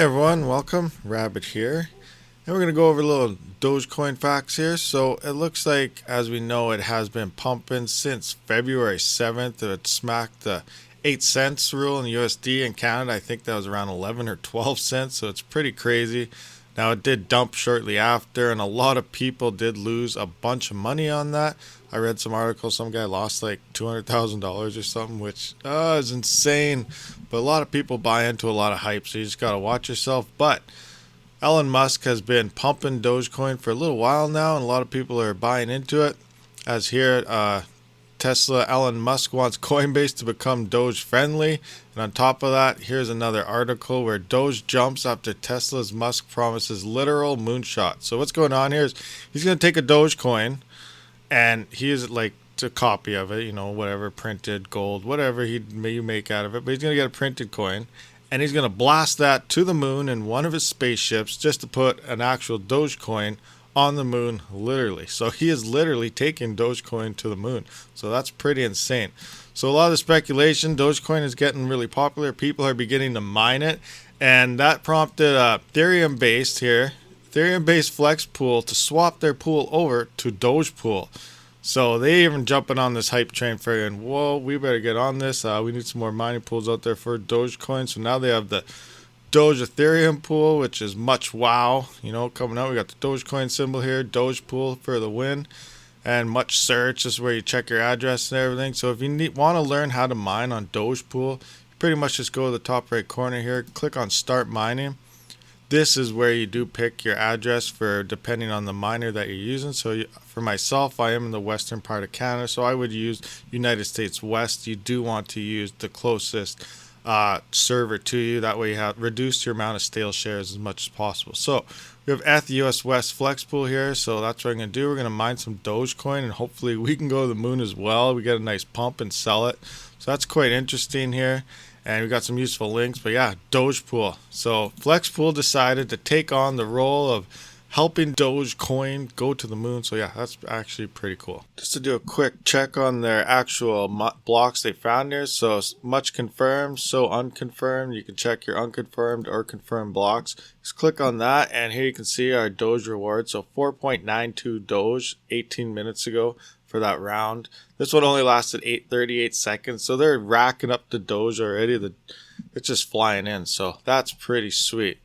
everyone, welcome. Rabid here. And we're going to go over a little Dogecoin facts here. So it looks like, as we know, it has been pumping since February 7th. It smacked the 8 cents rule in USD. In Canada, I think that was around 11 or 12 cents. So it's pretty crazy. Now, it did dump shortly after, and a lot of people did lose a bunch of money on that. I read some articles, some guy lost like $200,000 or something, which is insane. But a lot of people buy into a lot of hype, so you just got to watch yourself. But Elon Musk has been pumping Dogecoin for a little while now, and a lot of people are buying into it. As here, Tesla, Elon Musk wants Coinbase to become Doge friendly. And on top of that, here's another article where Doge jumps after Tesla's Musk promises literal moonshot. So what's going on here is he's going to take a Dogecoin, and he is like a copy of it, whatever, printed gold, whatever you make out of it. But he's going to get a printed coin, and he's going to blast that to the moon in one of his spaceships just to put an actual Dogecoin on the moon, literally. So he is literally taking Dogecoin to the moon. So that's pretty insane. So a lot of the speculation, Dogecoin is getting really popular. People are beginning to mine it, and that prompted Ethereum-based flex pool to swap their pool over to Doge pool. So they even jumping on this hype train, figuring, whoa, we better get on this. We need some more mining pools out there for Dogecoin. So now they have the Doge Ethereum pool, which is much wow, coming out. We got the Dogecoin symbol here, Doge pool for the win, and much search. This is where you check your address and everything. So if you want to learn how to mine on Doge pool, you pretty much just go to the top right corner here, click on start mining. This is where you do pick your address for depending on the miner that you're using. So for myself, I am in the western part of Canada, so I would use United States West. You do want to use the closest server to you. That way you have reduced your amount of stale shares as much as possible. So we have US West Flex Pool here. So that's what I'm going to do. We're going to mine some Dogecoin, and hopefully we can go to the moon as well. We get a nice pump and sell it. So that's quite interesting here. And we got some useful links, but yeah, Doge Pool. So Flexpool decided to take on the role of helping Dogecoin go to the moon. So yeah, that's actually pretty cool. Just to do a quick check on their actual blocks they found here. So much confirmed, so unconfirmed. You can check your unconfirmed or confirmed blocks. Just click on that, and here you can see our Doge reward. So 4.92 Doge 18 minutes ago for that round. This one only lasted 38 seconds, so they're racking up the Doge already. It's just flying in, so that's pretty sweet.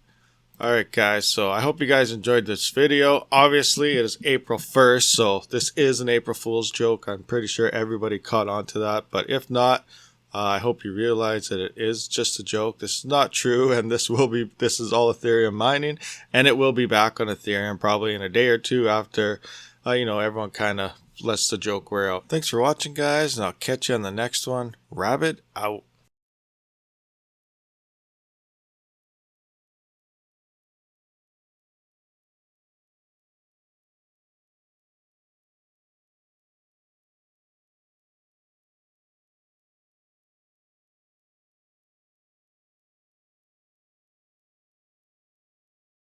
Alright guys, so I hope you guys enjoyed this video. Obviously it is April 1st, so this is an April Fool's joke. I'm pretty sure everybody caught on to that, but if not, I hope you realize that it is just a joke. This is not true, and this is all Ethereum mining, and it will be back on Ethereum probably in a day or two after everyone kind of lets the joke wear out. Thanks for watching, guys, and I'll catch you on the next one. Rabid out.